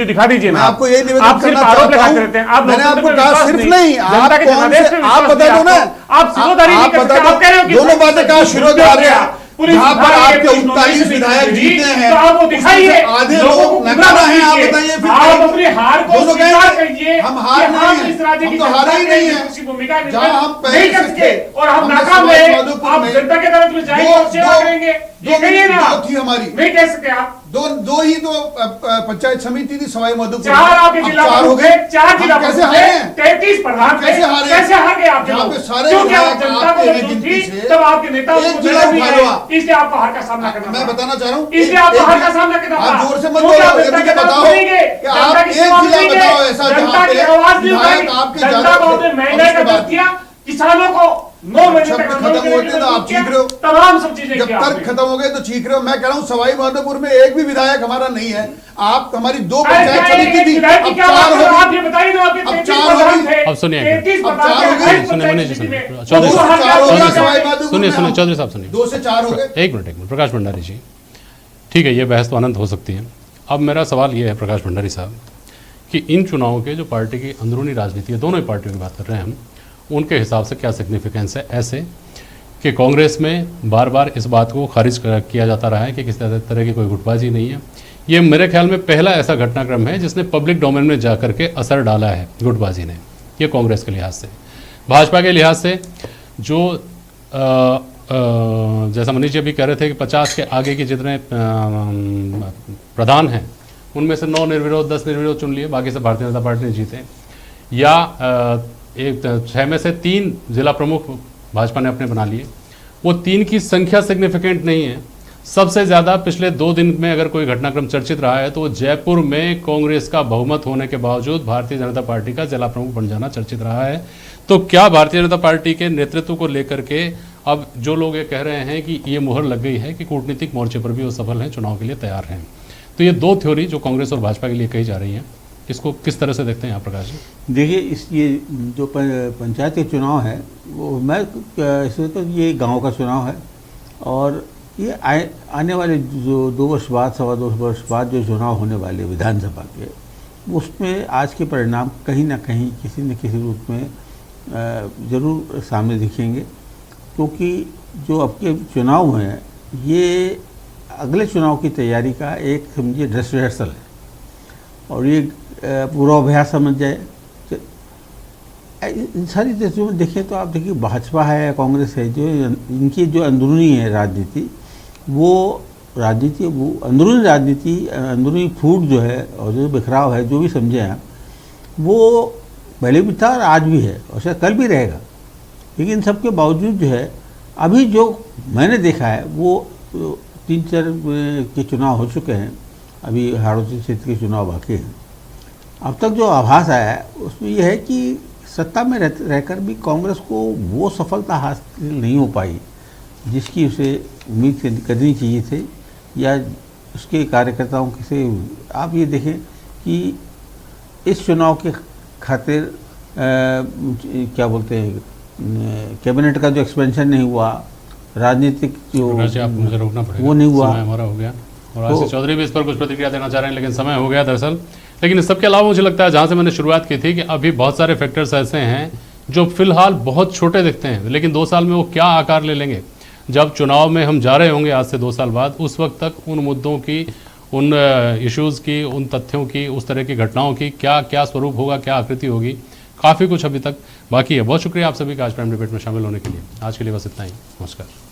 दिखा दीजिए ना। आपको यही निवेदन करना चाहता हूं, मैंने आपको कहा सिर्फ नहीं, आप बता दो ना, आप बता दो, दोनों बातें कहा शिरोधार्य, जहां पर आपके 39 विधायक जीते हैं, तो दिखाइए, आधे लोग नकारा है, आप बताइए फिर आप अपनी हार को स्वीकार करिए, हम हार नहीं है, हम तो हारे ही नहीं है, जहां हम पहले से और हम नाकाम रहे, आप जनता के तरफ में जाएंगे और सेवा करेंगे, ये कहिए ना। थी हमारी, नहीं कह सकते आप। दो ही तो पंचायत समिति थी सवाई माधोपुर, 4 आपके जिला चार हो गए, 4 जिला कैसे हारे, 33 प्रधान कैसे हारे, कैसे हार गए आप? क्योंकि आप जनता को जरूरत थी, तब आपके नेता इसलिए आपको हार का सामना करना। मैं बताना चाह रहा हूँ, इसलिए आपको हार का सामना करना। आप जोर से मत बोलो, मुझे बताओ कि आप एक जिला बताओ ऐसा जहां पे विधायक आपके ज्यादा किया, किसानों को 9 महीने तक खत्म होते तो आप चीख रहे हो, तमाम सब चीजें जब तक खत्म हो गए तो चीख रहे हो। मैं कह रहा हूँ सवाई माधोपुर में एक भी विधायक हमारा नहीं है, आप हमारी 2 पंचायत समिति थी, अब 4 हो आप ये बताइए ना, आपके 33 प्रधान थे, अब सुनिए, 33 प्रधान सुनिए चौधरी साहब सुनिए, 2 से 4 हो गए। एक मिनट प्रकाश भंडारी जी, ठीक है, ये बहस तो अनंत हो सकती है। अब मेरा सवाल ये है प्रकाश भंडारी साहब कि इन चुनावों के जो पार्टी की अंदरूनी राजनीति है, दोनों ही पार्टियों की बात कर रहे हैं हम, उनके हिसाब से क्या सिग्निफिकेंस है ऐसे कि कांग्रेस में बार बार इस बात को खारिज किया जाता रहा है कि किसी तरह की कोई गुटबाजी नहीं है। ये मेरे ख्याल में पहला ऐसा घटनाक्रम है जिसने पब्लिक डोमेन में जाकर के असर डाला है गुटबाजी ने, ये कांग्रेस के लिहाज से। भाजपा के लिहाज से जो जैसा मनीष जी अभी कह रहे थे कि 50 के आगे के जितने प्रधान हैं उनमें से 9 निर्विरोध 10 निर्विरोध चुन लिए, बाकी से भारतीय जनता पार्टी ने जीते, या 6 में से 3 जिला प्रमुख भाजपा ने अपने बना लिए। वो 3 की संख्या सिग्निफिकेंट नहीं है। सबसे ज़्यादा पिछले 2 दिन में अगर कोई घटनाक्रम चर्चित रहा है तो वो जयपुर में कांग्रेस का बहुमत होने के बावजूद भारतीय जनता पार्टी का जिला प्रमुख बन जाना चर्चित रहा है। तो क्या भारतीय जनता पार्टी के नेतृत्व को लेकर के अब जो लोग ये कह रहे हैं कि ये मुहर लग गई है कि कूटनीतिक मोर्चे पर भी वो सफल हैं, चुनाव के लिए तैयार हैं, तो ये 2 थ्योरी जो कांग्रेस और भाजपा के लिए कही जा रही हैं, इसको किस तरह से देखते हैं आप प्रकाश जी? देखिए, ये जो पंचायत के चुनाव है वो मैं इससे तो ये गांव का चुनाव है, और ये आने वाले जो 2 वर्ष बाद, 2.25 वर्ष बाद जो चुनाव होने वाले विधानसभा के, उसमें आज के परिणाम कहीं ना कहीं किसी न किसी रूप में ज़रूर सामने दिखेंगे, क्योंकि जो अब के चुनाव हैं ये अगले चुनाव की तैयारी का एक समझिए ड्रेस रिहर्सल है, और ये पूर्वाभ्यास समझ जाए। इन सारी चीज़ों में देखें तो आप देखिए भाजपा है, कांग्रेस है, जो इनकी जो अंदरूनी है राजनीति, वो अंदरूनी राजनीति, अंदरूनी फूट जो है और जो बिखराव है, जो भी समझे आप, वो पहले भी था और आज भी है और शायद कल भी रहेगा। लेकिन इन सब के बावजूद जो है अभी जो मैंने देखा है वो 3-4 के चुनाव हो चुके हैं, अभी हाड़ौती क्षेत्र के चुनाव बाकी हैं। अब तक जो आभास आया है उसमें यह है कि सत्ता में रहकर भी कांग्रेस को वो सफलता हासिल नहीं हो पाई जिसकी उसे उम्मीद करनी चाहिए थी, या उसके कार्यकर्ताओं से। आप ये देखें कि इस चुनाव के खातिर क्या बोलते हैं, कैबिनेट का जो एक्सपेंशन नहीं हुआ, राजनीतिक जो मुझे रोकना पड़ेगा, वो नहीं हुआ, समय हमारा हो गया, और आशीष चौधरी भी इस पर कुछ प्रतिक्रिया देना चाह रहे हैं, लेकिन समय हो गया दरअसल। लेकिन इस सबके अलावा मुझे लगता है, जहाँ से मैंने शुरुआत की थी, कि अभी बहुत सारे फैक्टर्स ऐसे हैं जो फिलहाल बहुत छोटे दिखते हैं, लेकिन 2 साल में वो क्या आकार ले लेंगे। जब चुनाव में हम जा रहे होंगे आज से 2 साल बाद, उस वक्त तक उन मुद्दों की, उन इश्यूज़ की, उन तथ्यों की, उस तरह की घटनाओं की क्या स्वरूप होगा, क्या आकृति होगी, काफ़ी कुछ अभी तक बाकी है। बहुत शुक्रिया आप सभी का आज प्राइम डिबेट में शामिल होने के लिए। आज के लिए बस इतना ही, नमस्कार।